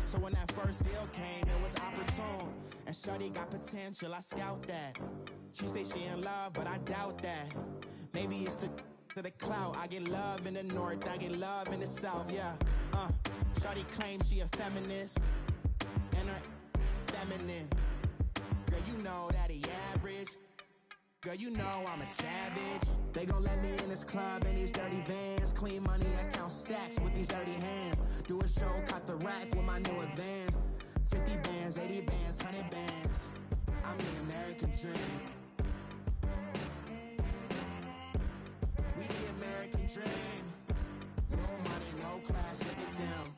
So when that first deal came, it was opportune. And shorty got potential, I scout that. She say she in love, but I doubt that. Maybe it's the clout. I get love in the north, I get love in the south, yeah. Shorty claims she a feminist, and her feminine. Girl, you know that he average. Girl, you know I'm a savage. They gon' let me in this club in these dirty vans. Clean money, I count stacks with these dirty hands. Do a show, caught the rack with my new advance. 50 bands, 80 bands, 100 bands. I'm the American dream. We the American dream. No money, no class, look at them.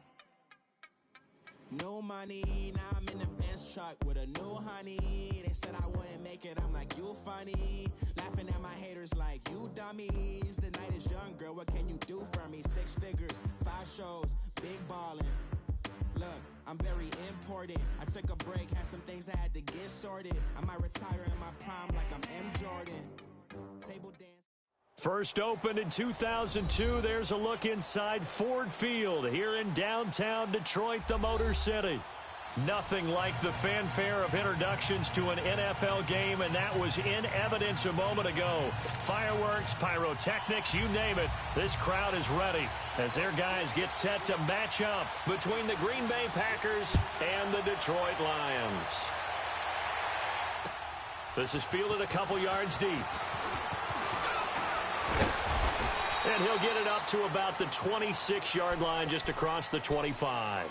No money, now I'm in the Benz truck with a new honey. They said I wouldn't make it, I'm like, you funny. Laughing at my haters like, you dummies. The night is young, girl, what can you do for me? 6 figures, 5 shows, big ballin'. Look, I'm very important. I took a break, had some things I had to get sorted. I might retire in my prime like I'm M. Jordan. Table dance. First opened in 2002, there's a look inside Ford Field here in downtown Detroit, the Motor City. Nothing like the fanfare of introductions to an NFL game, and that was in evidence a moment ago. Fireworks, pyrotechnics, you name it, this crowd is ready as their guys get set to match up between the Green Bay Packers and the Detroit Lions. This is fielded a couple yards deep. And he'll get it up to about the 26-yard line, just across the 25.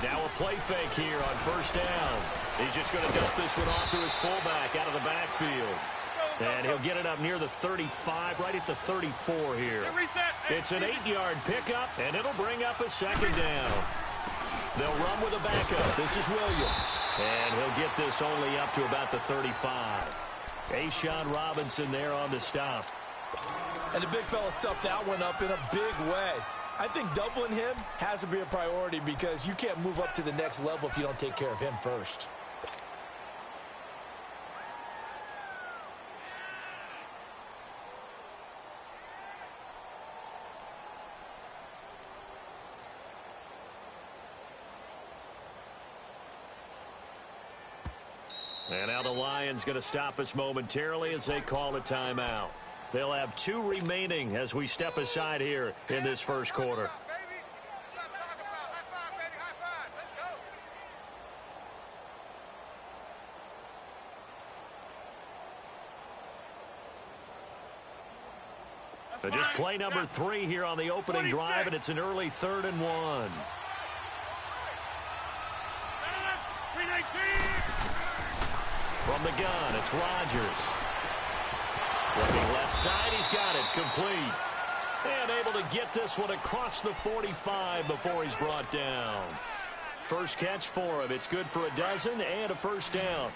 Now a play fake here on first down. He's just going to dump this one off to his fullback out of the backfield. And he'll get it up near the 35, right at the 34 here. It's an 8-yard pickup, and it'll bring up a second down. They'll run with a backup. This is Williams. And he'll get this only up to about the 35. A'Shawn Robinson there on the stop. And the big fella stuffed that one up in a big way. I think doubling him has to be a priority because you can't move up to the next level if you don't take care of him first. And now the Lions going to stop us momentarily as they call a timeout. They'll have 2 remaining as we step aside here in this first quarter. So just play number 3 here on the opening drive, and it's an early 3rd and 1. From the gun, it's Rodgers. Looking left side, he's got it, complete. And able to get this one across the 45 before he's brought down. First catch for him. It's good for a dozen and a first down.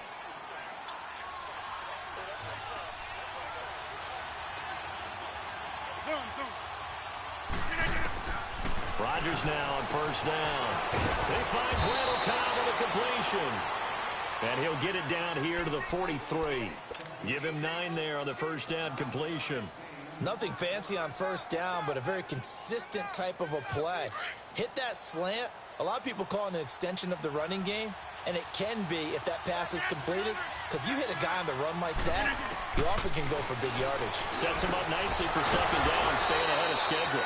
Rodgers now on first down. He finds Randall Cobb with a completion. And he'll get it down here to the 43. Give him 9 there on the first down completion. Nothing fancy on first down, but a very consistent type of a play. Hit that slant. A lot of people call it an extension of the running game, and it can be if that pass is completed, because you hit a guy on the run like that, you often can go for big yardage. Sets him up nicely for second down, staying ahead of schedule.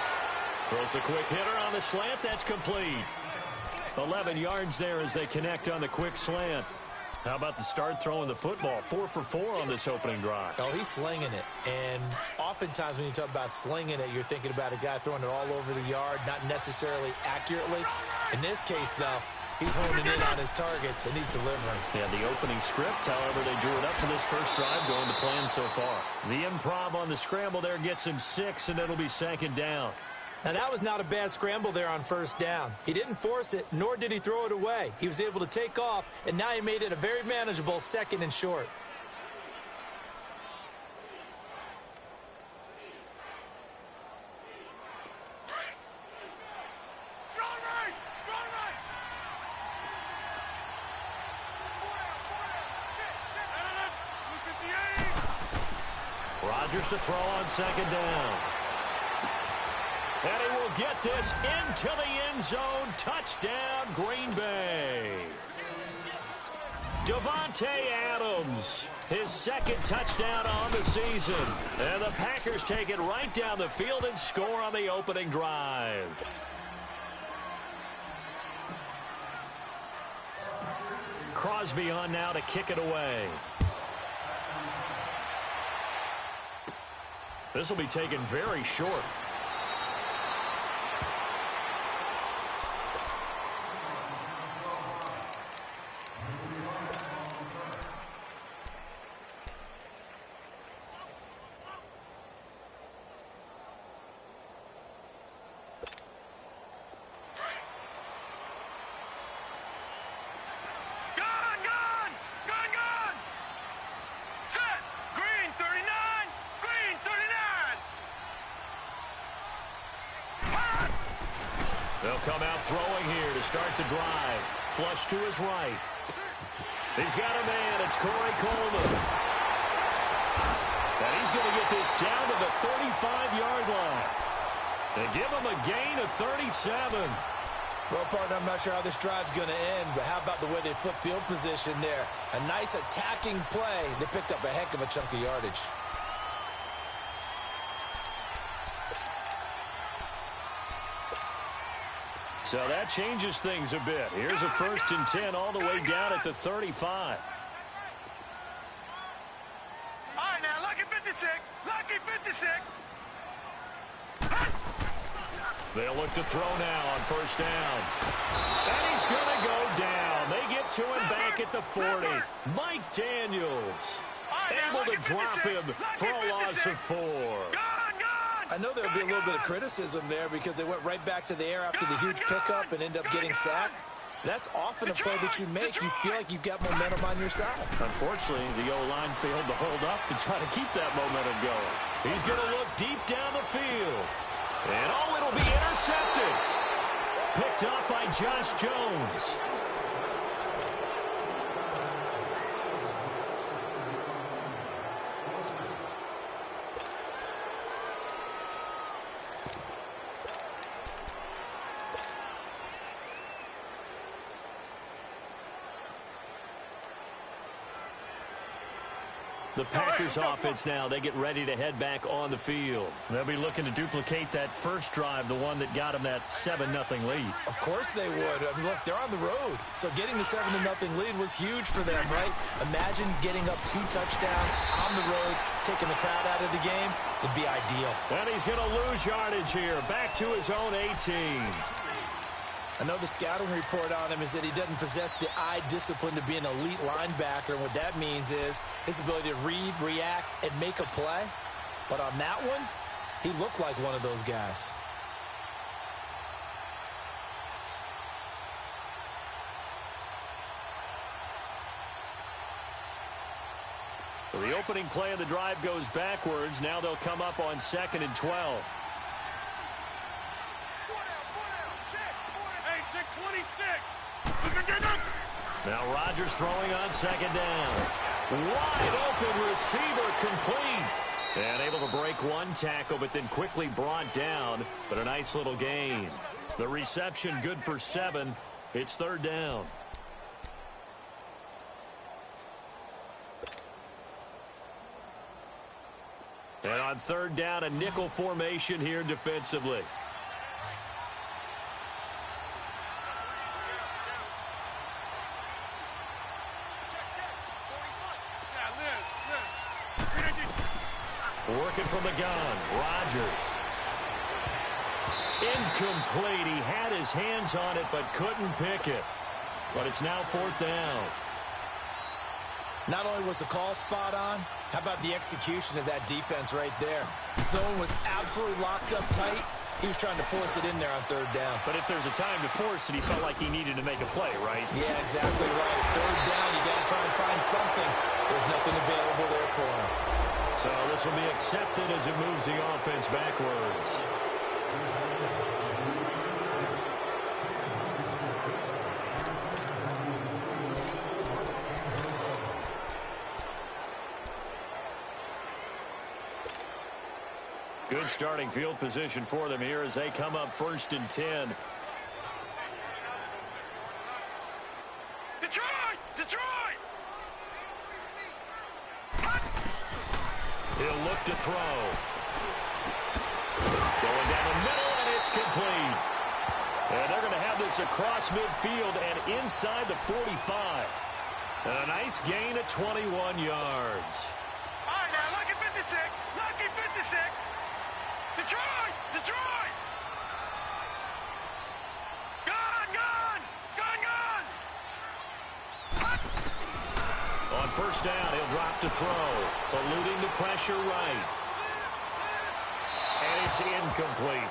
Throws a quick hitter on the slant. That's complete. 11 yards there as they connect on the quick slant. How about the start throwing the football? 4 for 4 on this opening drive. Oh, he's slinging it. And oftentimes when you talk about slinging it, you're thinking about a guy throwing it all over the yard, not necessarily accurately. In this case, though, He's honing in on his targets, and he's delivering. Yeah, the opening script, however, they drew it up for this first drive, going to plan so far. The improv on the scramble there gets him 6, and it'll be second down. Now, that was not a bad scramble there on first down. He didn't force it, nor did he throw it away. He was able to take off, and now he made it a very manageable second and short. Rodgers to throw on second down. And he will get this into the end zone. Touchdown, Green Bay. Davante Adams, his second touchdown on the season. And the Packers take it right down the field and score on the opening drive. Crosby on now to kick it away. This will be taken very short. They'll come out throwing here to start the drive. Flush to his right. He's got a man. It's Corey Coleman. And he's going to get this down to the 35-yard line. They give him a gain of 37. Well, partner, I'm not sure how this drive's going to end, but how about the way they flipped field position there? A nice attacking play. They picked up a heck of a chunk of yardage. So that changes things a bit. Here's a 1st and 10 all the way down at the 35. All right, now, lucky 56. Lucky 56. They'll look to throw now on first down. And he's going to go down. They get to him back at the 40. Mike Daniels able to drop him for a loss of 4. I know there'll be a little bit of criticism there because they went right back to the air after the huge pickup and ended up getting sacked. That's often a play that you make. You feel like you've got momentum on your side. Unfortunately, the O-line failed to hold up to try to keep that momentum going. He's going to look deep down the field. And, it'll be intercepted. Picked up by Josh Jones. The Packers offense now, they get ready to head back on the field. They'll be looking to duplicate that first drive, the one that got them that 7-0 lead. Of course they would. I mean, look, they're on the road. So getting the 7-0 lead was huge for them, right? Imagine getting up 2 touchdowns on the road, taking the crowd out of the game. It'd be ideal. And he's going to lose yardage here, back to his own 18. I know the scouting report on him is that he doesn't possess the eye discipline to be an elite linebacker. And what that means is his ability to read, react, and make a play. But on that one, he looked like one of those guys. So the opening play of the drive goes backwards. Now they'll come up on 2nd and 12. Now Rodgers throwing on second down. Wide open receiver complete. And able to break one tackle, but then quickly brought down. But a nice little gain. The reception good for 7. It's 3rd down. And on 3rd down, a nickel formation here defensively. Working from the gun, Rodgers. Incomplete. He had his hands on it, but couldn't pick it. But it's now 4th down. Not only was the call spot on, how about the execution of that defense right there? The zone was absolutely locked up tight. He was trying to force it in there on 3rd down. But if there's a time to force it, he felt like he needed to make a play, right? Yeah, exactly right. 3rd down, you got to try and find something. There's nothing available there for him. So this will be accepted as it moves the offense backwards. Good starting field position for them here as they come up 1st and 10. Detroit! Detroit! He'll look to throw. Going down the middle, and it's complete. And they're going to have this across midfield and inside the 45. And a nice gain of 21 yards. All right, now, lucky 56. Lucky 56. Detroit! Detroit! Gone! Gone! Gone! Gone! On 1st down, he'll drop to throw. Eluding the pressure right. And it's incomplete.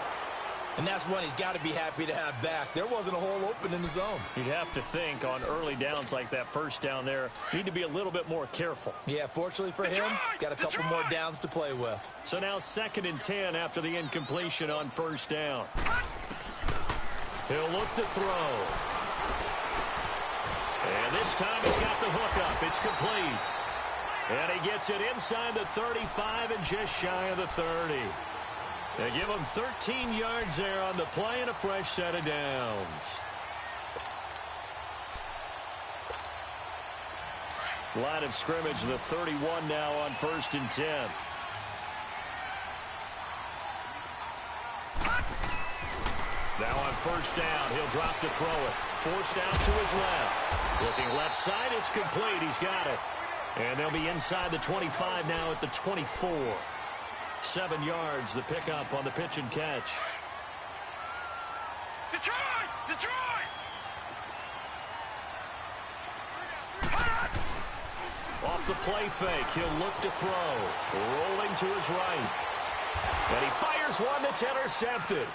And that's one he's got to be happy to have back. There wasn't a hole open in the zone. You'd have to think on early downs like that 1st down there, need to be a little bit more careful. Yeah, fortunately for him, got a couple more downs to play with. So now 2nd and 10 after the incompletion on 1st down. He'll look to throw. And this time he's got the hook up. It's complete. And he gets it inside the 35 and just shy of the 30. They give him 13 yards there on the play and a fresh set of downs. Line of scrimmage, the 31 now on 1st and 10. Now on 1st down, he'll drop to throw it. Forced out to his left. Looking left side, it's complete. He's got it. And they'll be inside the 25 now at the 24. 7 yards, the pickup on the pitch and catch. Detroit! Detroit! Off the play fake, he'll look to throw. Rolling to his right. And he fires one that's intercepted.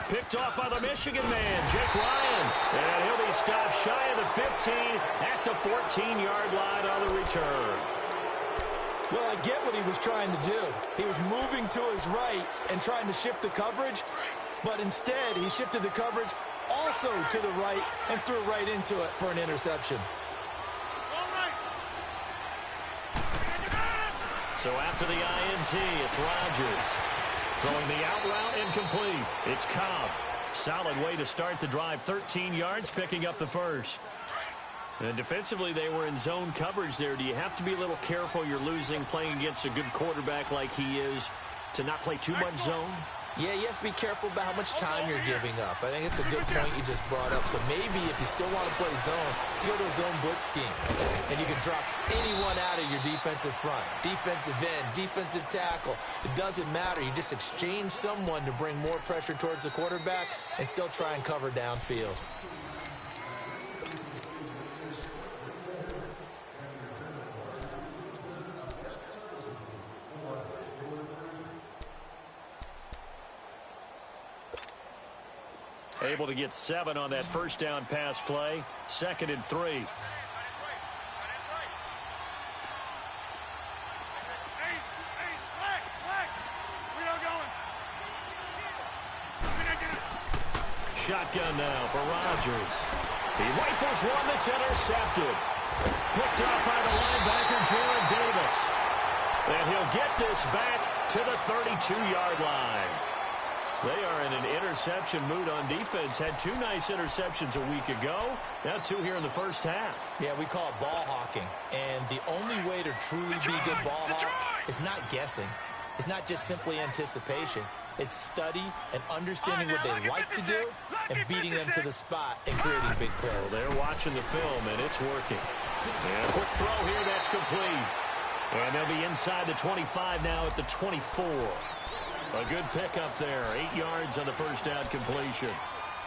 Picked off by the Michigan man, Jake Ryan. And he'll be stopped shy of the 15 at the 14-yard line on the return. Well, I get what he was trying to do. He was moving to his right and trying to shift the coverage, but instead he shifted the coverage also to the right and threw right into it for an interception. So after the INT, it's Rodgers. Throwing the out route incomplete. It's Cobb. Solid way to start the drive. 13 yards, picking up the first. And defensively, they were in zone coverage there. Do you have to be a little careful? You're losing, playing against a good quarterback like he is, to not play too much zone? Yeah, you have to be careful about how much time you're giving up. I think it's a good point you just brought up. So maybe if you still want to play zone, you go to a zone blitz scheme. And you can drop anyone out of your defensive front. Defensive end, defensive tackle. It doesn't matter. You just exchange someone to bring more pressure towards the quarterback and still try and cover downfield. Able to get 7 on that first down pass play. 2nd and 3. Shotgun now for Rodgers. He rifles one that's intercepted. Picked up by the linebacker, Jared Davis. And he'll get this back to the 32-yard line. They are in an interception mood on defense. Had 2 nice interceptions a week ago. Now 2 here in the first half. Yeah, we call it ball hawking. And the only way to truly be good ball hawks is not guessing. It's not just simply anticipation. It's study and understanding what they like to do and beating them to the spot and creating big plays. Well, they're watching the film, and it's working. And a quick throw here, that's complete. And they'll be inside the 25 now at the 24. A good pickup there. 8 yards on the first down completion.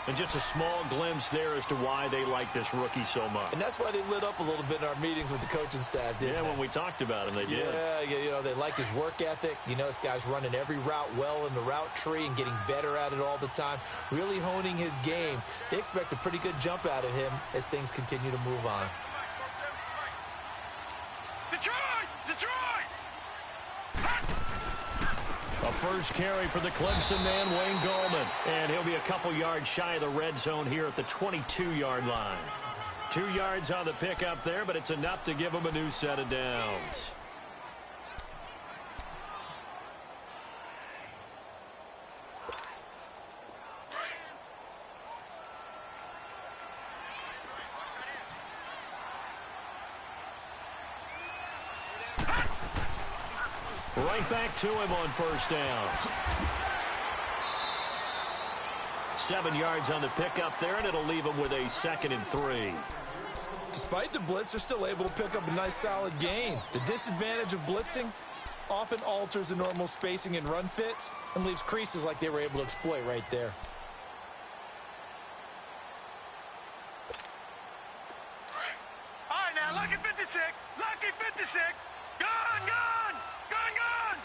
And just a small glimpse there as to why they like this rookie so much. And that's why they lit up a little bit in our meetings with the coaching staff, didn't they? Yeah, when we talked about him, they did. Yeah, you know, they like his work ethic. You know, this guy's running every route well in the route tree and getting better at it all the time, really honing his game. They expect a pretty good jump out of him as things continue to move on. Detroit! Detroit! A first carry for the Clemson man, Wayne Gallman. And he'll be a couple yards shy of the red zone here at the 22-yard line. 2 yards on the pickup there, but it's enough to give him a new set of downs. Right back to him on first down. 7 yards on the pickup there, and it'll leave him with a 2nd and 3. Despite the blitz, they're still able to pick up a nice solid gain. The disadvantage of blitzing often alters the normal spacing and run fits and leaves creases like they were able to exploit right there. All right, now, lucky 56. Lucky 56. Gone, gone. Gone, gone.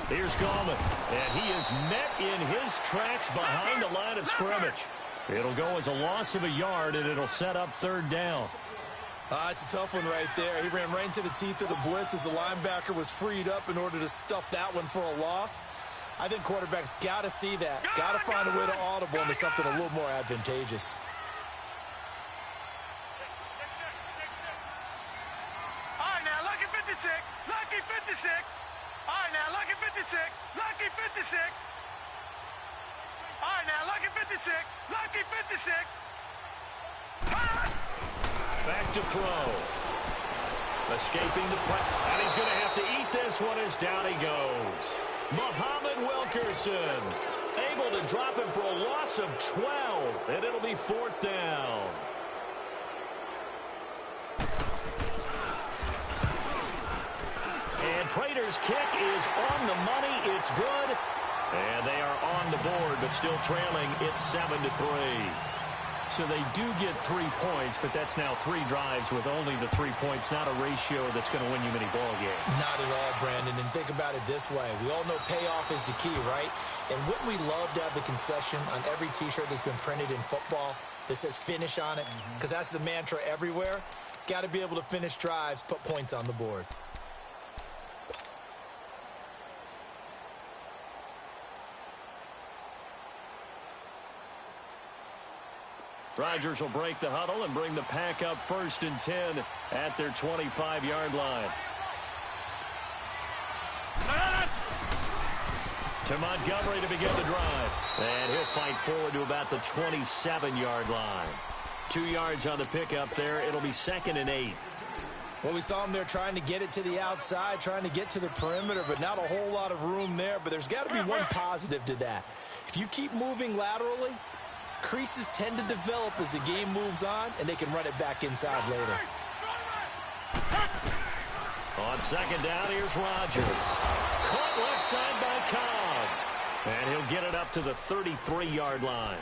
Here's Gallman, and he is met in his tracks behind the line of scrimmage. It'll go as a loss of a yard, and it'll set up 3rd down. It's a tough one right there. He ran right into the teeth of the blitz as the linebacker was freed up in order to stuff that one for a loss. I think quarterbacks got to see that. Got to find a way to audible into something a little more advantageous. All right, now, lucky 56. Lucky 56. All right, now, lucky 56. Lucky 56. All right, now, lucky 56. Lucky 56. Back to throw. Escaping the press. And he's going to have to eat this one as down he goes. Muhammad Wilkerson able to drop him for a loss of 12. And it'll be 4th down. And Prater's kick is on the money. It's good. And they are on the board, but still trailing. It's 7-3. So they do get 3 points, but that's now 3 drives with only the 3 points, not a ratio that's going to win you many ball games. Not at all, Brandon. And think about it this way. We all know payoff is the key, right? And wouldn't we love to have the concession on every T-shirt that's been printed in football that says finish on it? Because that's the mantra everywhere. Got to be able to finish drives, put points on the board. Rodgers will break the huddle and bring the pack up 1st and 10 at their 25-yard line. To Montgomery to begin the drive. And he'll fight forward to about the 27-yard line. 2 yards on the pickup there. It'll be 2nd and 8. Well, we saw him there trying to get it to the outside, trying to get to the perimeter, but not a whole lot of room there. But there's got to be one positive to that. If you keep moving laterally, creases tend to develop as the game moves on, and they can run it back inside later. On 2nd down, here's Rodgers. Caught left side by Cobb. And he'll get it up to the 33-yard line.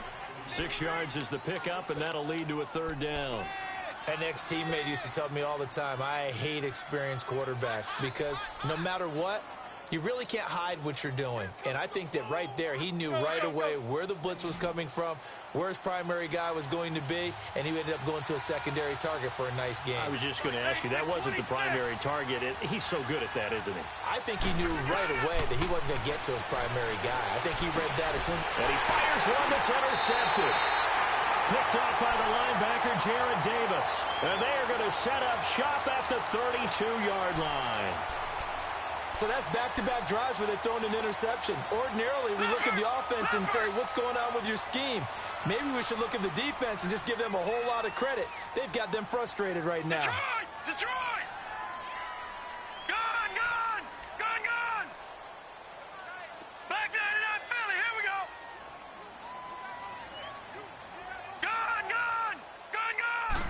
6 yards is the pickup, and that'll lead to a 3rd down. An ex-teammate used to tell me all the time, I hate experienced quarterbacks because no matter what, you really can't hide what you're doing. And I think that right there, he knew right away where the blitz was coming from, where his primary guy was going to be, and he ended up going to a secondary target for a nice game. I was just going to ask you, that wasn't the primary target. He's so good at that, isn't he? I think he knew right away that he wasn't going to get to his primary guy. I think he read that as soon as... And he fires one that's intercepted. Picked off by the linebacker, Jared Davis. And they are going to set up shop at the 32-yard line. So that's back-to-back drives where they've thrown an interception. Ordinarily, we look at the offense and say, what's going on with your scheme? Maybe we should look at the defense and just give them a whole lot of credit. They've got them frustrated right now. Detroit! Detroit! Gone, gone! Gone, gone! Back 99 Philly, here we go! Gone, gone! Gone, gone!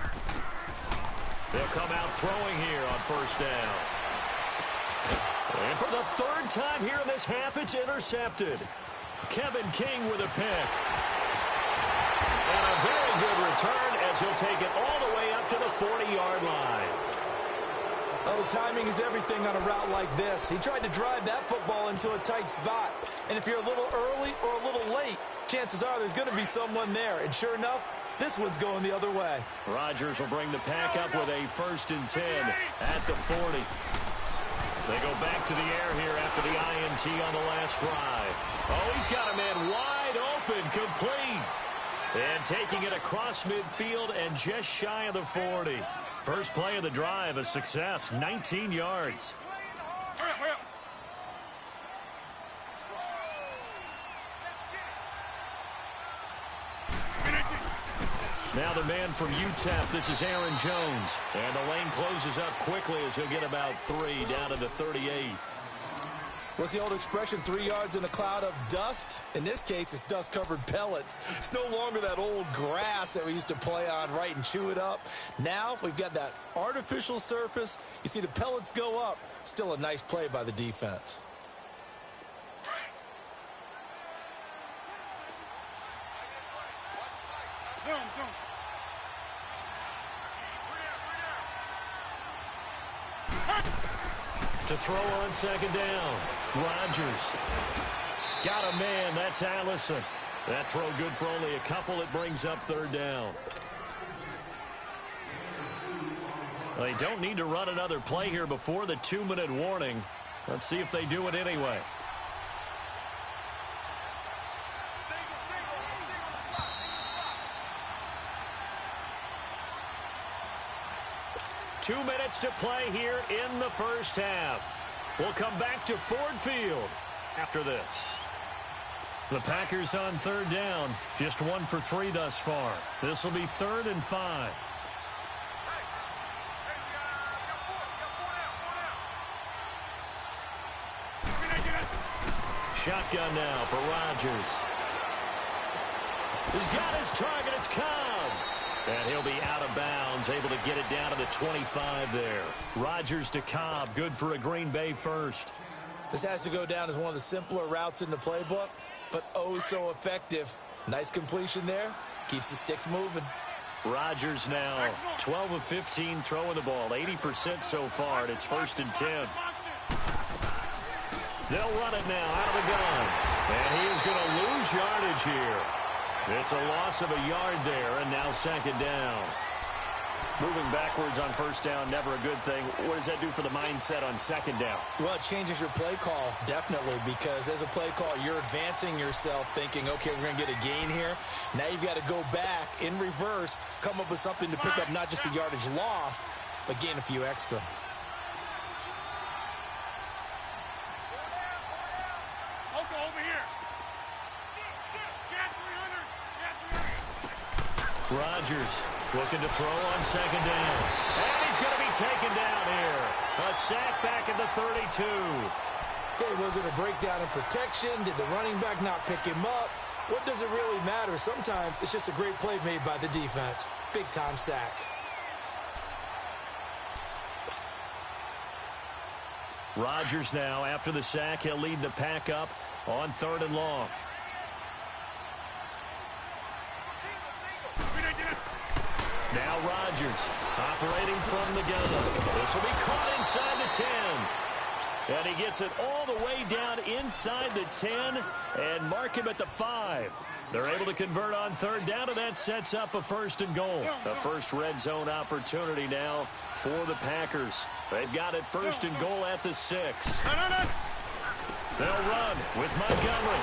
They'll come out throwing here on 1st down. And for the 3rd time here in this half, it's intercepted. Kevin King with a pick. And a very good return as he'll take it all the way up to the 40-yard line. Oh, timing is everything on a route like this. He tried to drive that football into a tight spot. And if you're a little early or a little late, chances are there's going to be someone there. And sure enough, this one's going the other way. Rodgers will bring the pack up with a 1st and 10 at the 40. They go back to the air here after the INT on the last drive. Oh, he's got a man wide open, complete. And taking it across midfield and just shy of the 40. First play of the drive, a success, 19 yards. Now the man from UTEP, this is Aaron Jones. And the lane closes up quickly as he'll get about 3 down to the 38. What's the old expression, 3 yards in a cloud of dust? In this case, it's dust-covered pellets. It's no longer that old grass that we used to play on, right, and chew it up. Now we've got that artificial surface. You see the pellets go up. Still a nice play by the defense. To throw on 2nd down, Rodgers. Got a man, that's Allison. That throw good for only a couple. It brings up 3rd down. They don't need to run another play here before the 2-minute warning. Let's see if they do it anyway. Two minutes to play here in the first half. We'll come back to Ford Field after this. The Packers on 3rd down. Just 1 for 3 thus far. This will be 3rd and 5. Shotgun now for Rodgers. He's got his target. It's Cobb. And he'll be out of bounds, able to get it down to the 25 there. Rodgers to Cobb, good for a Green Bay first. This has to go down as one of the simpler routes in the playbook, but oh so effective. Nice completion there. Keeps the sticks moving. Rodgers now 12 of 15 throwing the ball, 80% so far, and it's 1st and 10. They'll run it now out of the gun. And he is going to lose yardage here. It's a loss of a yard there, and now 2nd down. Moving backwards on 1st down, never a good thing. What does that do for the mindset on 2nd down? Well, it changes your play call, definitely, because as a play call, you're advancing yourself thinking, okay, we're going to get a gain here. Now you've got to go back in reverse, come up with something to pick up not just the yardage lost, but gain a few extra. Rodgers looking to throw on 2nd down. And he's going to be taken down here. A sack back at the 32. Okay, was it a breakdown in protection? Did the running back not pick him up? What does it really matter? Sometimes it's just a great play made by the defense. Big-time sack. Rodgers now, after the sack, he'll lead the pack up on 3rd and long. Now Rodgers operating from the gun. This will be caught inside the 10. And he gets it all the way down inside the 10 and mark him at the 5. They're able to convert on 3rd down, and that sets up a 1st and goal. A first red zone opportunity now for the Packers. They've got it 1st and goal at the 6. They'll run with Montgomery.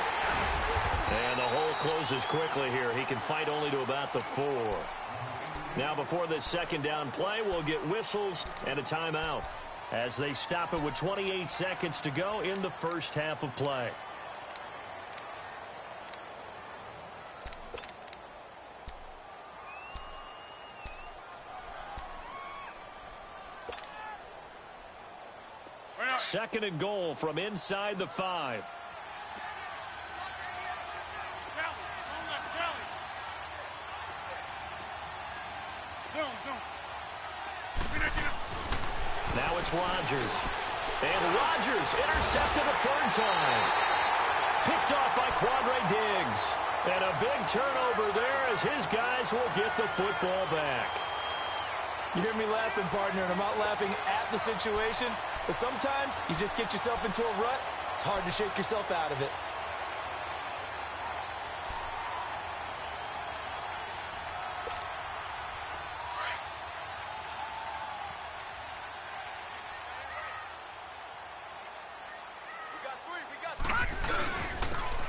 And the hole closes quickly here. He can fight only to about the 4. Now before this 2nd down play, we'll get whistles and a timeout as they stop it with 28 seconds to go in the first half of play. Second and goal from inside the 5. Now it's Rodgers. And Rodgers intercepted a 3rd time. Picked off by Quandre Diggs. And a big turnover there as his guys will get the football back. You hear me laughing, partner, and I'm not laughing at the situation, but sometimes you just get yourself into a rut. It's hard to shake yourself out of it.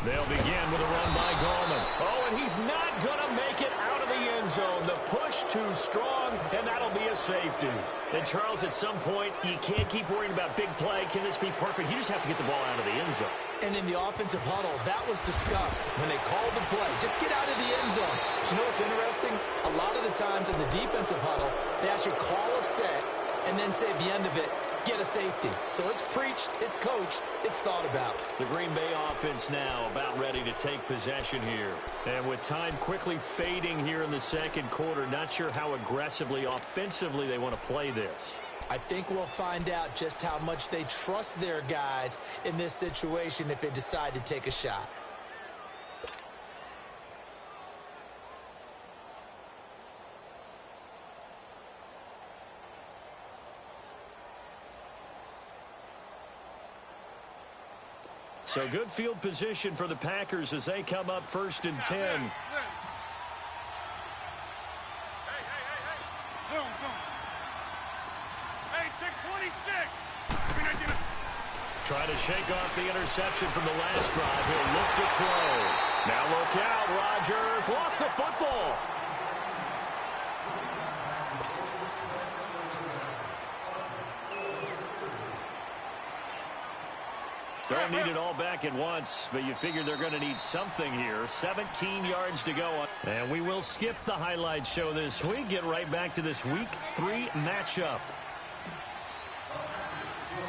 They'll begin with a run by Gallman. Oh, and he's not going to make it out of the end zone. The push too strong, and that'll be a safety. And, Charles, at some point, you can't keep worrying about big play. Can this be perfect? You just have to get the ball out of the end zone. And in the offensive huddle, that was discussed when they called the play. Just get out of the end zone. But you know what's interesting? A lot of the times in the defensive huddle, they actually call a set and then say at the end of it, get a safety. So it's preached, it's coached, it's thought about. The Green Bay offense now about ready to take possession here. And with time quickly fading here in the second quarter, not sure how aggressively, offensively they want to play this. I think we'll find out just how much they trust their guys in this situation if they decide to take a shot. So good field position for the Packers as they come up 1st and 10. Hey. Zone. Hey, check 26. Trying to shake off the interception from the last drive. He'll look to throw. Now look out, Rodgers. Lost the football. Don't need it all back at once, but you figure they're going to need something here. 17 yards to go. And we will skip the highlight show this week. Get right back to this Week 3 matchup.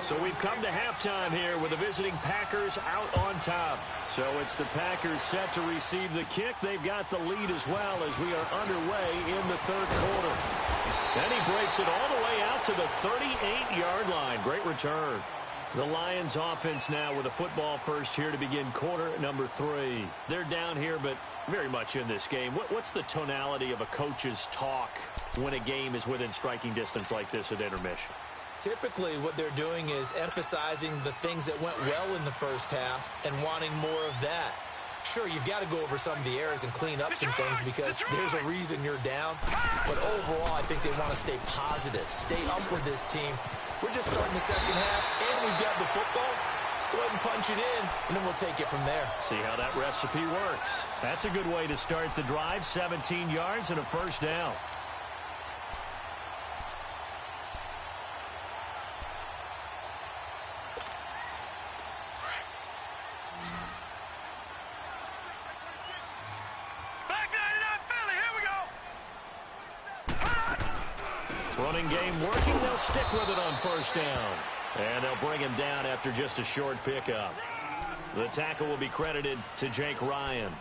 So we've come to halftime here with the visiting Packers out on top. So it's the Packers set to receive the kick. They've got the lead as well as we are underway in the third quarter. And he breaks it all the way out to the 38-yard line. Great return. The Lions offense now with a football first here to begin quarter number 3. They're down here, but very much in this game. What's the tonality of a coach's talk when a game is within striking distance like this at intermission? Typically, what they're doing is emphasizing the things that went well in the first half and wanting more of that. Sure, you've got to go over some of the errors and clean up some things because there's a reason you're down. But overall, I think they want to stay positive, stay up with this team. We're just starting the second half, and we've got the football. Let's go ahead and punch it in, and then we'll take it from there. See how that recipe works. That's a good way to start the drive. 17 yards and a first down. Running game working. They'll stick with it on first down. And they'll bring him down after just a short pickup. The tackle will be credited to Jake Ryan.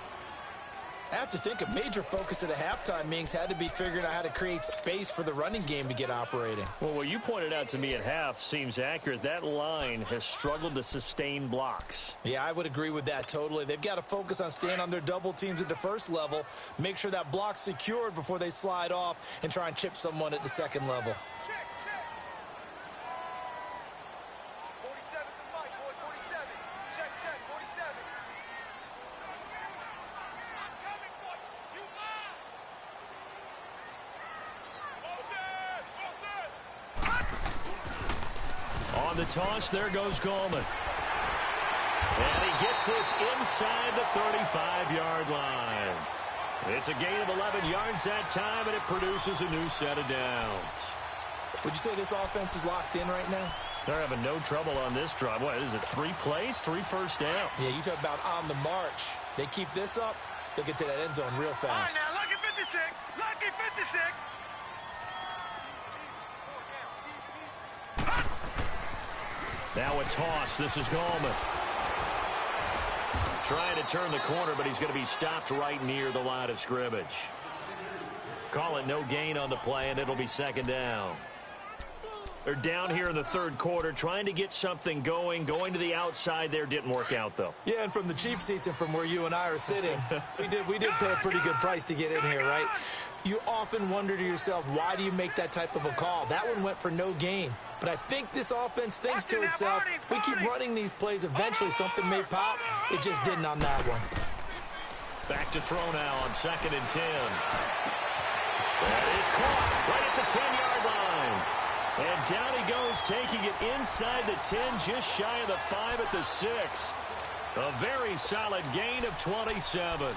I have to think a major focus at the halftime meetings had to be figuring out how to create space for the running game to get operating. Well, what you pointed out to me at half seems accurate. That line has struggled to sustain blocks. Yeah, I would agree with that totally. They've got to focus on staying on their double teams at the first level, make sure that block's secured before they slide off and try and chip someone at the second level. Check. 47 to Mike, boy, 47. Check, 47. On the toss, there goes Gallman. And he gets this inside the 35-yard line. It's a gain of 11 yards that time, and it produces a new set of downs. Would you say this offense is locked in right now? They're having no trouble on this drive. What is it, 3 plays, 3 first downs? Yeah, you talk about on the march. They keep this up, they'll get to that end zone real fast. All right, now, lucky 56. Lucky 56. Now a toss. This is Gallman. Trying to turn the corner, but he's going to be stopped right near the line of scrimmage. Call it no gain on the play, and it'll be second down. They're down here in the third quarter, trying to get something going to the outside there. Didn't work out, though. Yeah, and from the cheap seats and from where you and I are sitting, we did pay a pretty good price to get in here, right? You often wonder to yourself, why do you make that type of a call? That one went for no gain. But I think this offense thinks to itself, if we keep running these plays, eventually something may pop. It just didn't on that one. Back to throw now on 2nd and 10. That is caught right at the 10-yard line. And down he goes, taking it inside the 10, just shy of the 5 at the 6. A very solid gain of 27.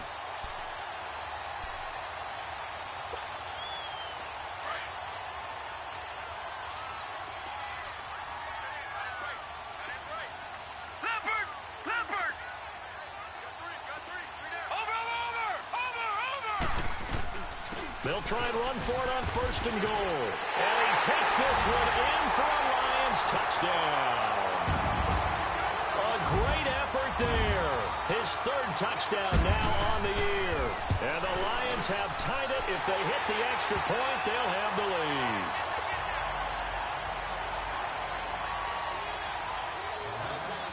They'll try and run for it on 1st and goal. And he takes this one in for a Lions touchdown. A great effort there. His 3rd touchdown now on the year. And the Lions have tied it. If they hit the extra point, they'll have the lead.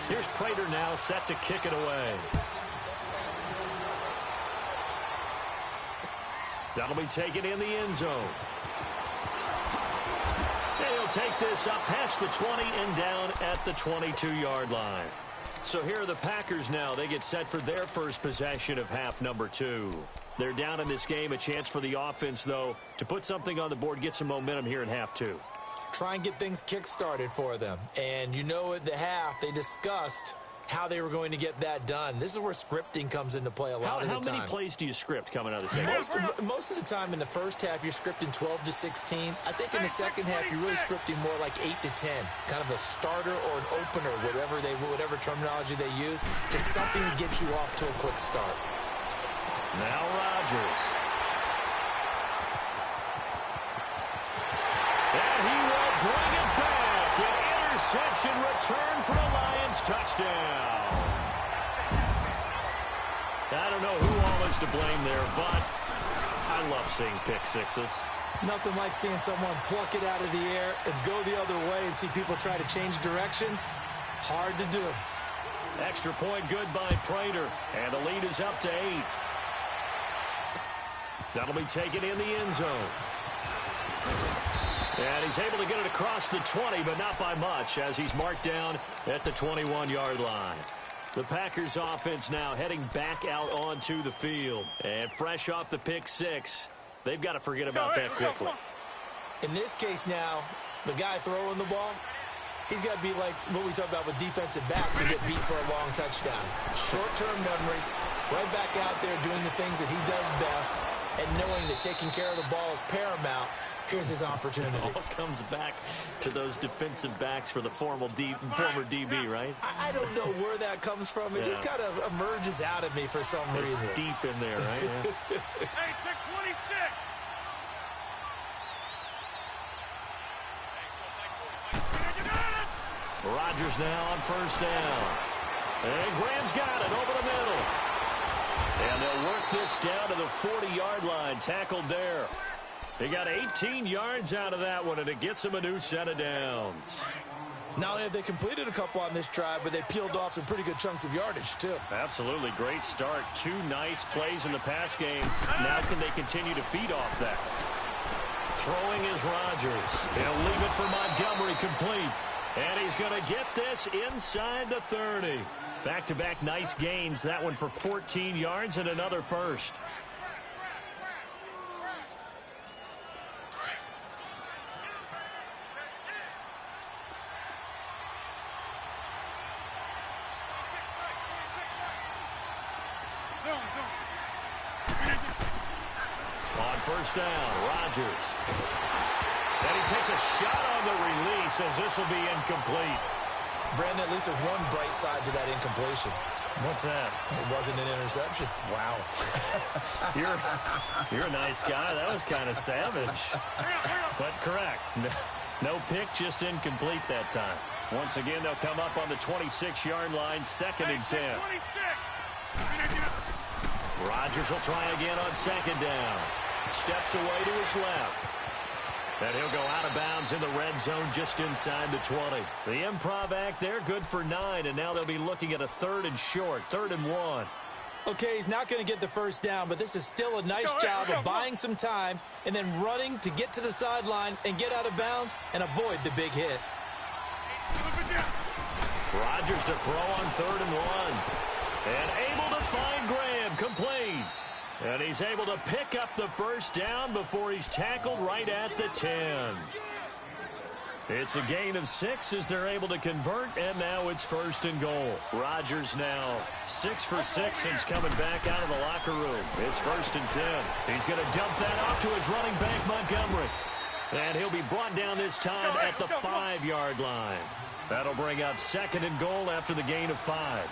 Here's Prater now set to kick it away. That'll be taken in the end zone. He'll take this up past the 20 and down at the 22-yard line. So here are the Packers now. They get set for their first possession of half number 2. They're down in this game. A chance for the offense, though, to put something on the board, get some momentum here in half 2. Try and get things kick-started for them. And you know at the half, they discussed how they were going to get that done. This is where scripting comes into play a lot of the time. How many plays do you script coming out of the second? Most of the time in the first half, you're scripting 12 to 16. I think in the second half, you're really scripting more like 8 to 10. Kind of a starter or an opener, whatever terminology they use. Just something to get you off to a quick start. Now Rodgers. And he will bring it back. An interception return for a Lions touchdown. I don't know who all is to blame there, but I love seeing pick sixes. Nothing like seeing someone pluck it out of the air and go the other way and see people try to change directions. Hard to do. Extra point good by Prater, and the lead is up to 8. That'll be taken in the end zone. And he's able to get it across the 20, but not by much, as he's marked down at the 21-yard line. The Packers offense now heading back out onto the field. And fresh off the pick 6, they've got to forget about that quickly. In this case now, the guy throwing the ball, he's got to be like what we talk about with defensive backs who get beat for a long touchdown. Short-term memory, right back out there doing the things that he does best, and knowing that taking care of the ball is paramount. Here's his opportunity. It all comes back to those defensive backs for the former DB, right? I don't know where that comes from. It just kind of emerges out of me for some reason. It's deep in there, right? Yeah. Hey, 626. Rodgers now on 1st down. And Graham's got it over the middle. And they'll work this down to the 40-yard line. Tackled there. He got 18 yards out of that one, and it gets him a new set of downs. Not only have they completed a couple on this drive, but they peeled off some pretty good chunks of yardage, too. Absolutely. Great start. 2 nice plays in the pass game. Now can they continue to feed off that? Throwing is Rodgers. He'll leave it for Montgomery complete. And he's going to get this inside the 30. Back-to-back nice gains. That one for 14 yards and another first. On 1st down, Rodgers. And he takes a shot on the release as this will be incomplete. Brandon, at least there's one bright side to that incompletion. What's that? It wasn't an interception. Wow. You're a nice guy. That was kind of savage. But correct. No pick, just incomplete that time. Once again, they'll come up on the 26-yard line, 2nd and 10. Rodgers will try again on 2nd down. Steps away to his left. And he'll go out of bounds in the red zone just inside the 20. The improv act there, good for 9, and now they'll be looking at a 3rd and short, 3rd and 1. Okay, he's not going to get the first down, but this is still a nice job of buying some time and then running to get to the sideline and get out of bounds and avoid the big hit. Rodgers to throw on 3rd and 1. And able to find Graham, complete. And he's able to pick up the first down before he's tackled right at the 10. It's a gain of 6 as they're able to convert, and now it's 1st and goal. Rodgers now 6 for 6 since coming back out of the locker room. It's 1st and 10. He's going to dump that off to his running back, Montgomery. And he'll be brought down this time at the 5-yard line. That'll bring up 2nd and goal after the gain of 5.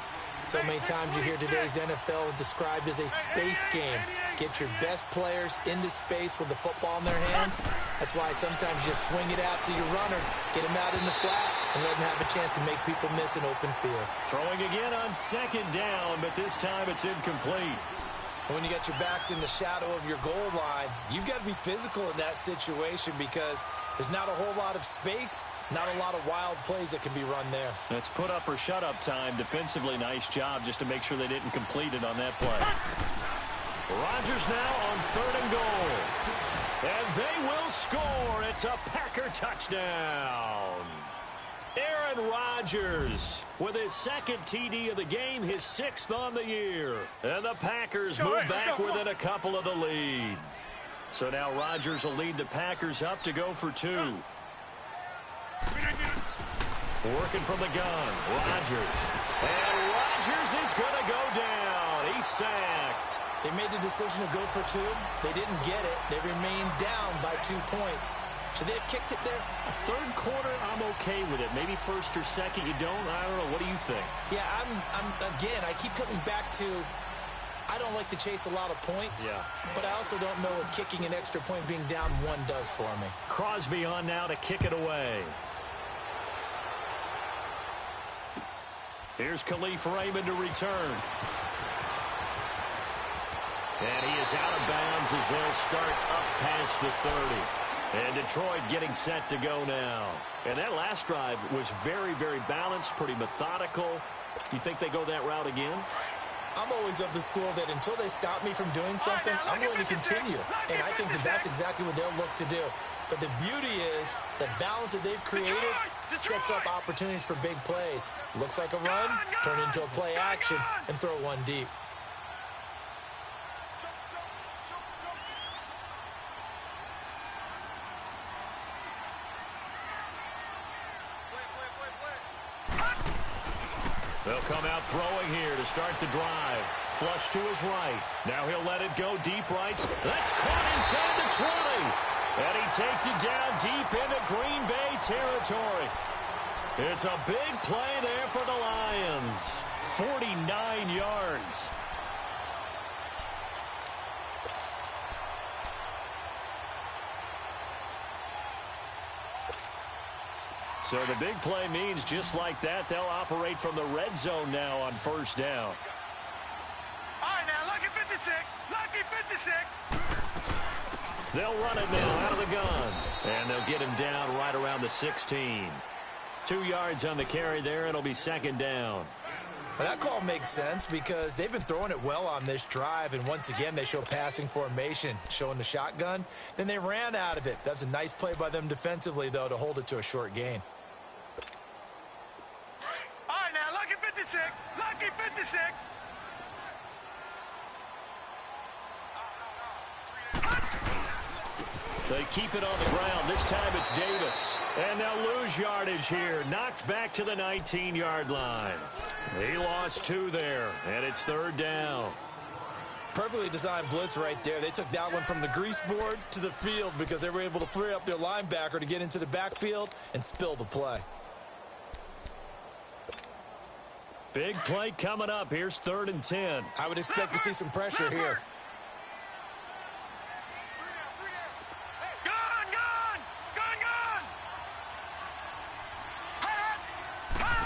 So many times you hear today's NFL described as a space game. Get your best players into space with the football in their hands. That's why sometimes you swing it out to your runner, get him out in the flat, and let him have a chance to make people miss an open field. Throwing again on 2nd down, but this time it's incomplete. When you got your backs in the shadow of your goal line, you've got to be physical in that situation because there's not a whole lot of space, not a lot of wild plays that can be run there. That's put up or shut up time. Defensively, nice job just to make sure they didn't complete it on that play. Rodgers now on 3rd and goal. And they will score. It's a Packer touchdown. Aaron Rodgers with his 2nd TD of the game, his 6th on the year. And the Packers move back within a couple of the lead. So now Rodgers will lead the Packers up to go for 2. Working from the gun, Rodgers. And Rodgers is going to go down. He's sacked. They made the decision to go for 2. They didn't get it. They remained down by 2 points. Should they have kicked it there? A 3rd quarter, I'm okay with it. Maybe 1st or 2nd, you don't? I don't know. What do you think? Yeah, again, I keep coming back to I don't like to chase a lot of points. Yeah. But I also don't know what kicking an extra point being down 1 does for me. Crosby on now to kick it away. Here's Khalif Raymond to return. And he is out of bounds as they'll start up past the 30. And Detroit getting set to go now. And that last drive was very, very balanced, pretty methodical. Do you think they go that route again? I'm always of the school that until they stop me from doing something, I'm going to continue. And I think that that's exactly what they'll look to do. But the beauty is the balance that they've created sets up opportunities for big plays. Looks like a run, turn into a play action, and throw one deep. They'll come out throwing here to start the drive. Flush to his right. Now he'll let it go deep right. That's caught inside the 20. And he takes it down deep into Green Bay territory. It's a big play there for the Lions. 49 yards. So the big play means just like that, they'll operate from the red zone now on 1st down. All right, now, lucky 56. Lucky 56. They'll run it now out of the gun. And they'll get him down right around the 16. 2 yards on the carry there. It'll be 2nd down. Well, that call makes sense because they've been throwing it well on this drive, and once again they show passing formation, showing the shotgun. Then they ran out of it. That's a nice play by them defensively, though, to hold it to a short gain. All right, now, lucky 56. Lucky 56. They keep it on the ground. This time it's Davis. And they'll lose yardage here. Knocked back to the 19-yard line. He lost 2 there, and it's 3rd down. Perfectly designed blitz right there. They took that one from the grease board to the field because they were able to free up their linebacker to get into the backfield and spill the play. Big play coming up. Here's 3rd and 10. I would expect to see some pressure here.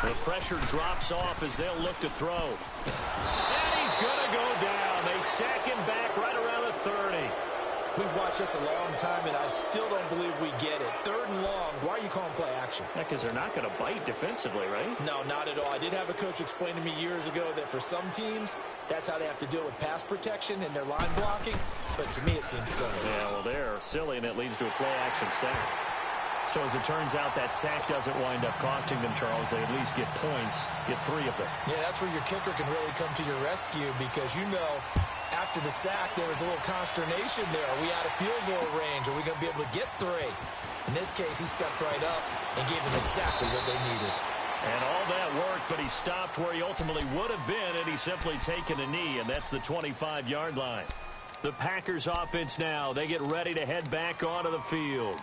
The pressure drops off as they'll look to throw. And he's going to go down. They sack him back right around the 30. We've watched this a long time, and I still don't believe we get it. 3rd and long, why are you calling play action? Yeah, because they're not going to bite defensively, right? No, not at all. I did have a coach explain to me years ago that for some teams, that's how they have to deal with pass protection and their line blocking. But to me, it seems silly. Yeah, well, they're silly, and it leads to a play-action sack. So as it turns out, that sack doesn't wind up costing them, Charles. They at least get points, get 3 of them. Yeah, that's where your kicker can really come to your rescue because, you know, after the sack, there was a little consternation there. Are we out of field goal range? Are we going to be able to get 3? In this case, he stepped right up and gave them exactly what they needed. And all that worked, but he stopped where he ultimately would have been, and he's simply taken a knee, and that's the 25-yard line. The Packers offense now, they get ready to head back onto the field.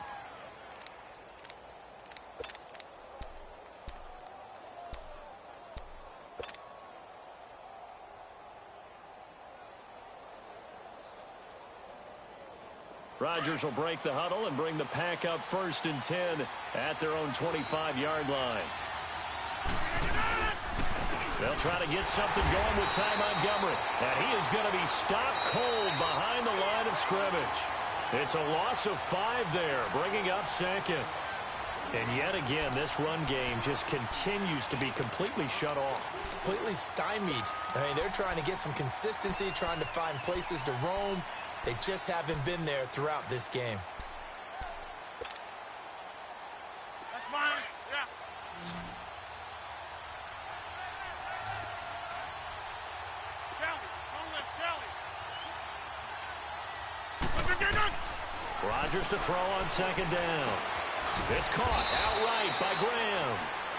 Rodgers will break the huddle and bring the pack up 1st and 10 at their own 25-yard line. They'll try to get something going with Ty Montgomery. And he is going to be stopped cold behind the line of scrimmage. It's a loss of 5 there, bringing up 2nd. And yet again, this run game just continues to be completely shut off. Completely stymied. I mean, they're trying to get some consistency, trying to find places to roam. They just haven't been there throughout this game. That's fine. Yeah. Kelly. Rodgers to throw on 2nd down. It's caught outright by Graham.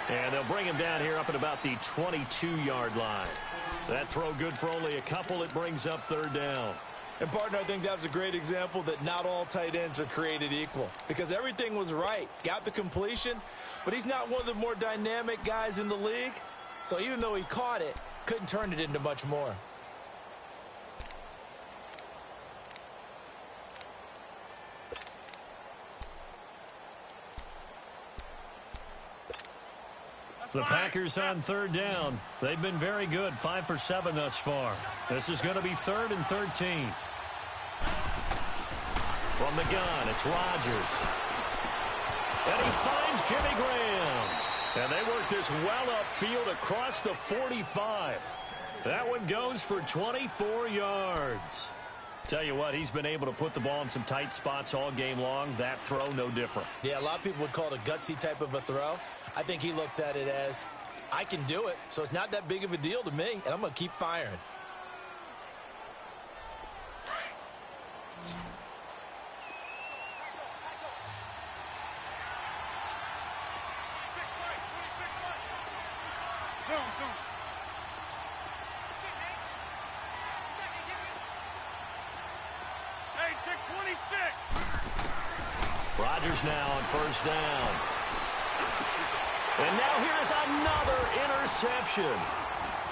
And they'll bring him down here up at about the 22-yard line. That throw good for only a couple. It brings up 3rd down. And, partner, I think that was a great example that not all tight ends are created equal because everything was right. Got the completion, but he's not one of the more dynamic guys in the league. So even though he caught it, couldn't turn it into much more. The Packers on 3rd down. They've been very good, 5 for 7 thus far. This is going to be 3rd and 13. From the gun, it's Rodgers. And he finds Jimmy Graham. And they work this well upfield across the 45. That one goes for 24 yards. Tell you what, he's been able to put the ball in some tight spots all game long. That throw, no different. Yeah, a lot of people would call it a gutsy type of a throw. I think he looks at it as, I can do it, so it's not that big of a deal to me, and I'm going to keep firing. Hey, take 26. Rodgers now on 1st down. And now here's another interception.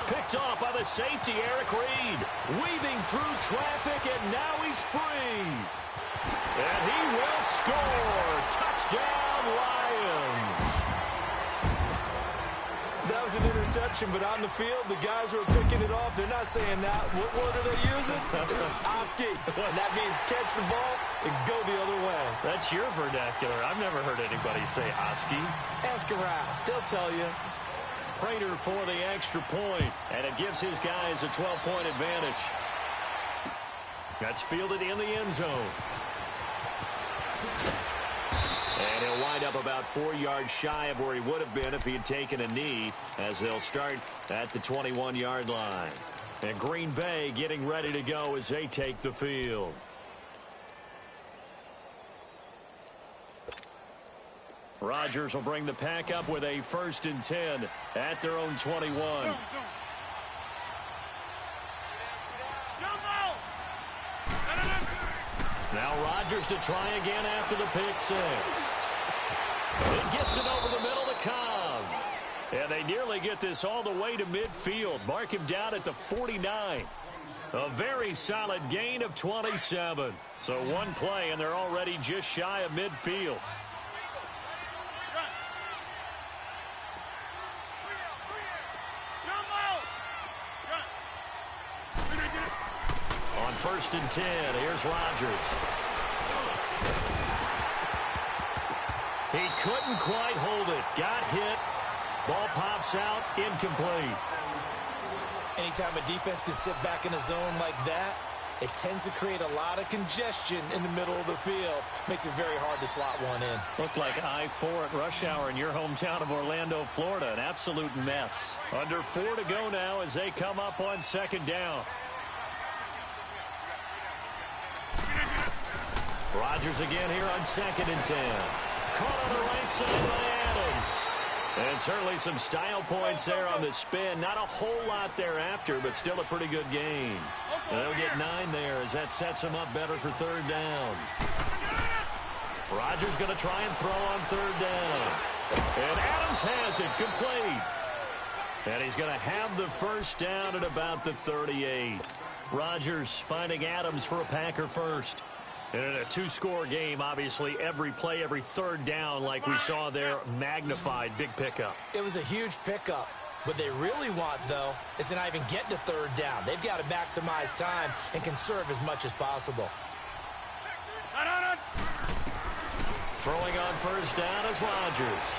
Picked off by the safety, Eric Reed. Weaving through traffic, and now he's free. And he will score. Touchdown, Lions. That was an interception, but on the field, the guys who are picking it off, they're not saying that. What word are they using? It's Oski. And that means catch the ball and go the other way. That's your vernacular. I've never heard anybody say Oski. Ask around. They'll tell you. Prater for the extra point, and it gives his guys a 12-point advantage. That's fielded in the end zone. And he'll wind up about 4 yards shy of where he would have been if he had taken a knee, as they'll start at the 21-yard line. And Green Bay getting ready to go as they take the field. Rodgers will bring the pack up with a 1st and 10 at their own 21. Now Rodgers to try again after the pick 6. He gets it over the middle to Cobb. And they nearly get this all the way to midfield. Mark him down at the 49. A very solid gain of 27. So one play, and they're already just shy of midfield. On 1st and 10, here's Rodgers. couldn't quite hold it. Got hit. Ball pops out, incomplete. Anytime a defense can sit back in a zone like that, it tends to create a lot of congestion in the middle of the field. Makes it very hard to slot one in. Looked like I-4 at rush hour in your hometown of Orlando, Florida. An absolute mess. Under 4 to go now as they come up on second down. Rodgers again here on 2nd and 10. Caught on the right side by Adams. And certainly some style points there on the spin. Not a whole lot thereafter, but still a pretty good gain. And they'll get 9 there as that sets them up better for 3rd down. Rodgers going to try and throw on 3rd down. And Adams has it complete. And he's going to have the 1st down at about the 38. Rodgers finding Adams for a Packer first. And in a 2-score game, obviously, every play, every 3rd down, like we saw there, magnified, big pickup. It was a huge pickup. What they really want, though, is to not even get to 3rd down. They've got to maximize time and conserve as much as possible. Throwing on 1st down is Rodgers.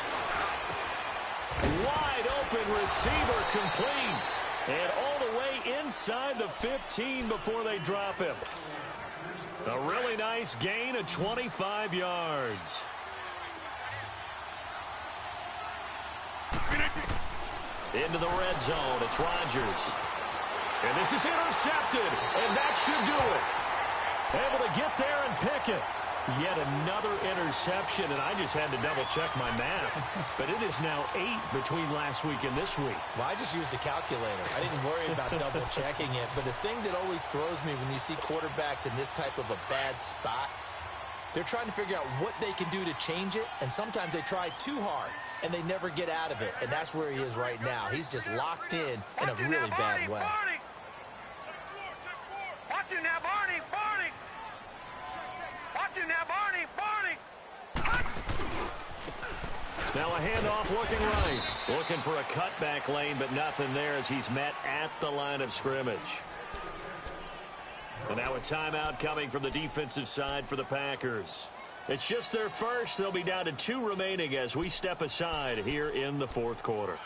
Wide open receiver complete. And all the way inside the 15 before they drop him. A really nice gain of 25 yards. Into the red zone, it's Rodgers. And this is intercepted, and that should do it. Able to get there and pick it. Yet another interception, and I just had to double-check my math. But it is now 8 between last week and this week. Well, I just used a calculator. I didn't worry about double-checking it. But the thing that always throws me when you see quarterbacks in this type of a bad spot, they're trying to figure out what they can do to change it, and sometimes they try too hard, and they never get out of it. And that's where he is right now. He's just locked in a really bad way. Watch it now, Barney! Barney! Watch it now, Barney! Barney! Now a handoff looking right. Looking for a cutback lane, but nothing there as he's met at the line of scrimmage. And now a timeout coming from the defensive side for the Packers. It's just their first. They'll be down to 2 remaining as we step aside here in the 4th quarter.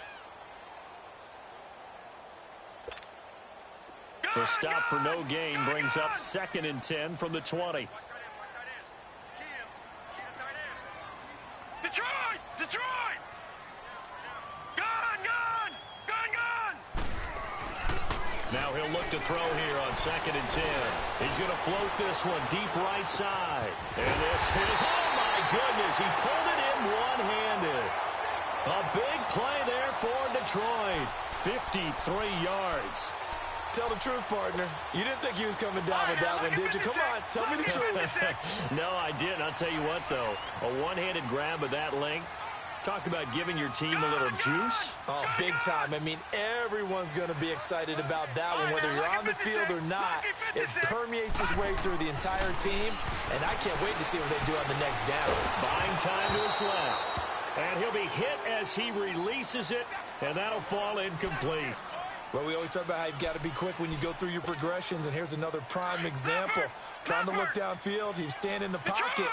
The stop for no gain brings up 2nd and 10 from the 20. Detroit! Detroit! Gun! Gun! Gun! Gun! Now he'll look to throw here on 2nd and 10. He's going to float this one deep right side. And this is, oh my goodness, he pulled it in one-handed. A big play there for Detroit. 53 yards. Tell the truth, partner. You didn't think he was coming down with that one, did you? Come on, tell me the truth. No, I didn't. I'll tell you what, though. A one-handed grab of that length. Talk about giving your team a little juice. Oh, big time. I mean, everyone's going to be excited about that one, whether you're on the field or not. It permeates its way through the entire team, and I can't wait to see what they do on the next down. Buying time to his left. And he'll be hit as he releases it, and that'll fall incomplete. Well, we always talk about how you've got to be quick when you go through your progressions, and here's another prime example. Trying to look downfield, he was standing in the pocket,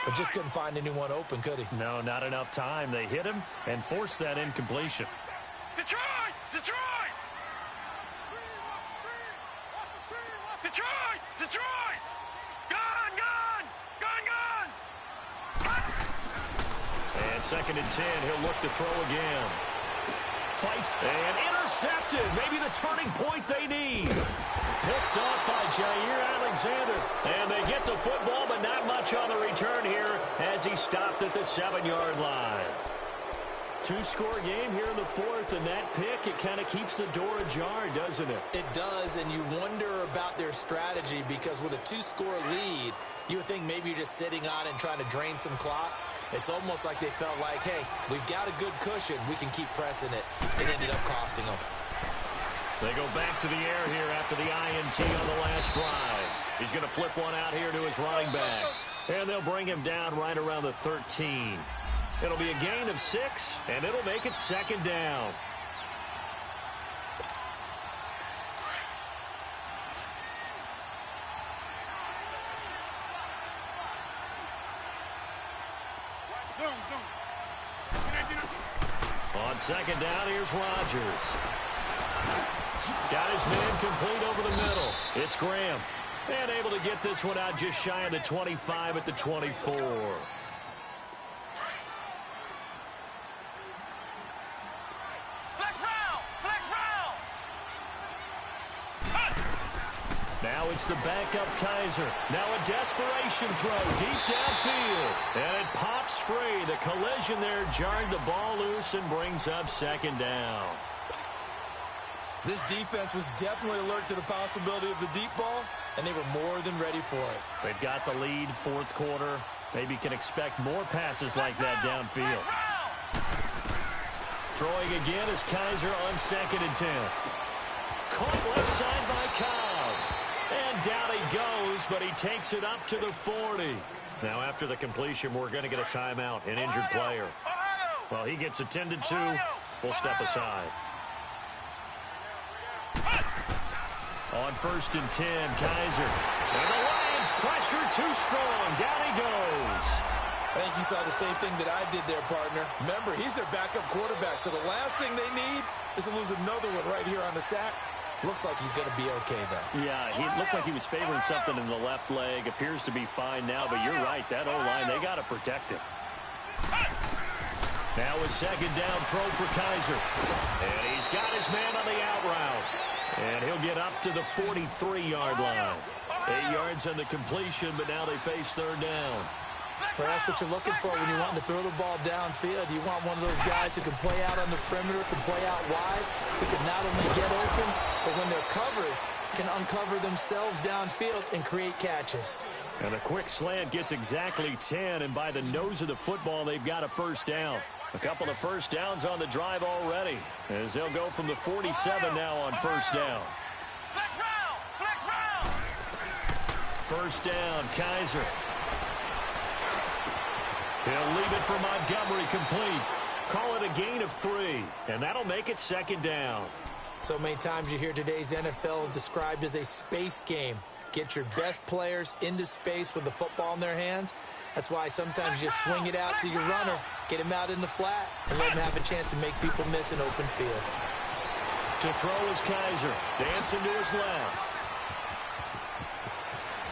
but just couldn't find anyone open, could he? No, not enough time. They hit him and forced that incompletion. Detroit! Detroit! Detroit! Detroit! Gun! Gun! Gun! Gun! And 2nd and 10, he'll look to throw again. Fight and intercepted. Maybe the turning point they need. Picked off by Jair Alexander. And they get the football, but not much on the return here as he stopped at the 7-yard line. 2-score game here in the 4th, and that pick, it kind of keeps the door ajar, doesn't it? It does, and you wonder about their strategy because with a 2-score lead, you would think maybe you're just sitting on it and trying to drain some clock. It's almost like they felt like, hey, we've got a good cushion. We can keep pressing it. It ended up costing them. They go back to the air here after the INT on the last drive. He's going to flip one out here to his running back. And they'll bring him down right around the 13. It'll be a gain of 6, and it'll make it 2nd down. Zoom, zoom. On second down, here's Rodgers. Got his man complete over the middle. It's Graham. And able to get this one out just shy of the 25 at the 24. Now it's the backup Kaiser. Now a desperation throw deep downfield. And it pops free. The collision there jarred the ball loose and brings up second down. This defense was definitely alert to the possibility of the deep ball, and they were more than ready for it. They've got the lead, fourth quarter. Maybe can expect more passes like that downfield. Throwing again is Kaiser on 2nd and 10. Caught left side by Cobb. And down he goes, but he takes it up to the 40. Now after the completion, we're going to get a timeout, an injured player. Well, he gets attended to. We'll step aside. On 1st and 10, Kaiser. And the Lions pressure too strong. Down he goes. I think you saw the same thing that I did there, partner. Remember, he's their backup quarterback, so the last thing they need is to lose another one right here on the sack. Looks like he's going to be okay, though. Yeah, he looked like he was favoring something in the left leg. Appears to be fine now, but you're right. That O-line, they got to protect him. Now a second down throw for Kaiser. And he's got his man on the out route. And he'll get up to the 43-yard line. 8 yards on the completion, but now they face third down. Perhaps what you're looking for when you want to throw the ball downfield. You want one of those guys who can play out on the perimeter, can play out wide, who can not only get open, but when they're covered, can uncover themselves downfield and create catches. And a quick slant gets exactly 10, and by the nose of the football, they've got a first down. A couple of first downs on the drive already, as they'll go from the 47 now on first down. First down, Kaiser. He'll leave it for Montgomery complete. Call it a gain of 3, and that'll make it second down. So many times you hear today's NFL described as a space game. Get your best players into space with the football in their hands. That's why sometimes you swing it out to your runner, get him out in the flat, and let him have a chance to make people miss an open field. To throw is Kaiser. Dancing to his left.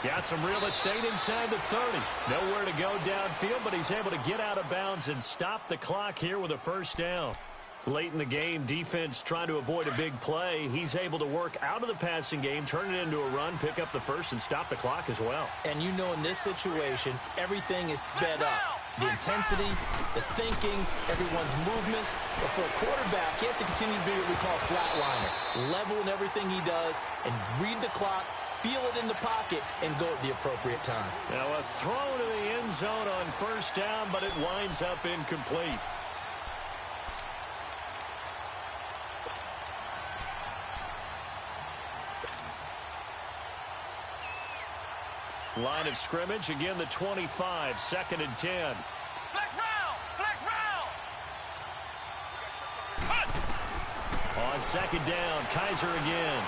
Got some real estate inside the 30. Nowhere to go downfield, but he's able to get out of bounds and stop the clock here with a first down. Late in the game, defense trying to avoid a big play. He's able to work out of the passing game, turn it into a run, pick up the first, and stop the clock as well. And you know in this situation, everything is sped up. The intensity, the thinking, everyone's movements. But for a quarterback, he has to continue to be what we call a flatliner. Level in everything he does and read the clock, feel it in the pocket, and go at the appropriate time. Now a throw to the end zone on first down, but it winds up incomplete. Line of scrimmage, again the 25, 2nd and 10. Flex round! Flex round! On second down, Kaiser again.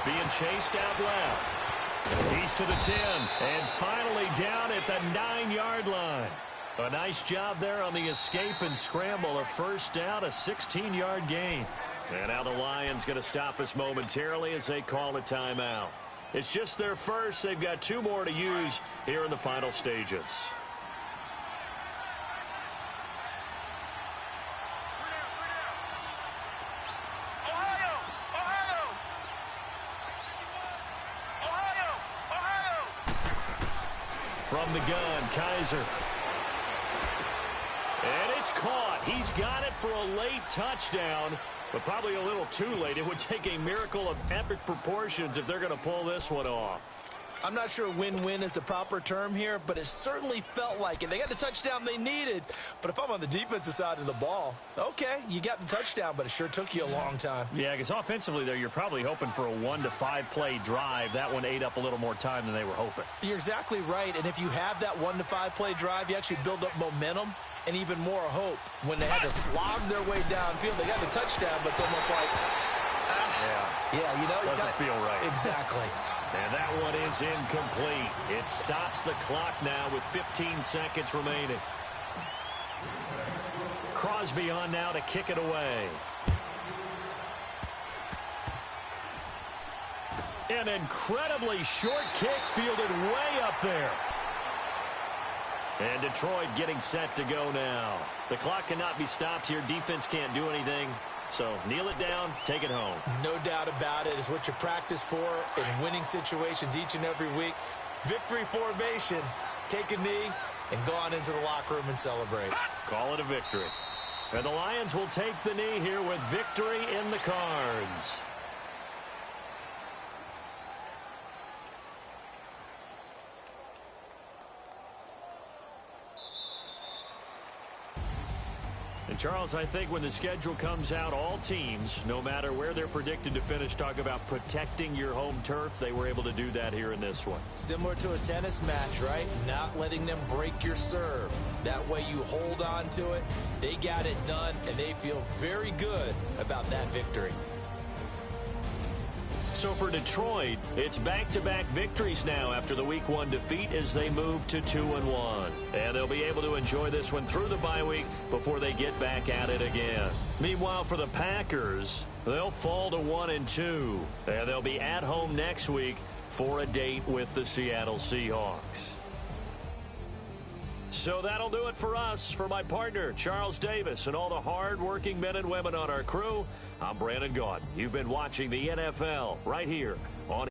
Being chased out left. He's to the 10, and finally down at the 9-yard line. A nice job there on the escape and scramble. A first down, a 16-yard gain. And now the Lions going to stop us momentarily as they call a timeout. It's just their first. They've got 2 more to use here in the final stages. Ohio! Ohio! Ohio! Ohio! From the gun, Kaiser. And it's caught. He's got it for a late touchdown. But probably a little too late. It would take a miracle of epic proportions if they're going to pull this one off. I'm not sure win-win is the proper term here, but it certainly felt like it. They got the touchdown they needed. But if I'm on the defensive side of the ball, okay, you got the touchdown, but it sure took you a long time. Yeah, because offensively, there, you're probably hoping for a 1 to 5 play drive. That one ate up a little more time than they were hoping. You're exactly right. And if you have that 1 to 5 play drive, you actually build up momentum and even more hope. When they had to slog their way downfield, they got the touchdown, but it's almost like, yeah, you know, doesn't feel right. Exactly. And that one is incomplete. It stops the clock now with 15 seconds remaining. Crosby on now to kick it away. An incredibly short kick fielded way up there. And Detroit getting set to go now. The clock cannot be stopped here. Defense can't do anything. So kneel it down, take it home. No doubt about it. It's what you practice for in winning situations each and every week. Victory formation. Take a knee and go on into the locker room and celebrate. Call it a victory. And the Lions will take the knee here with victory in the cards. And Charles, I think when the schedule comes out, all teams, no matter where they're predicted to finish, talk about protecting your home turf. They were able to do that here in this one. Similar to a tennis match, right? Not letting them break your serve. That way you hold on to it. They got it done, and they feel very good about that victory. So for Detroit, it's back-to-back victories now after the Week 1 defeat as they move to 2-1. And they'll be able to enjoy this one through the bye week before they get back at it again. Meanwhile, for the Packers, they'll fall to 1-2. And they'll be at home next week for a date with the Seattle Seahawks. So that'll do it for us. For my partner, Charles Davis, and all the hard-working men and women on our crew, I'm Brandon Gaudin. You've been watching the NFL right here on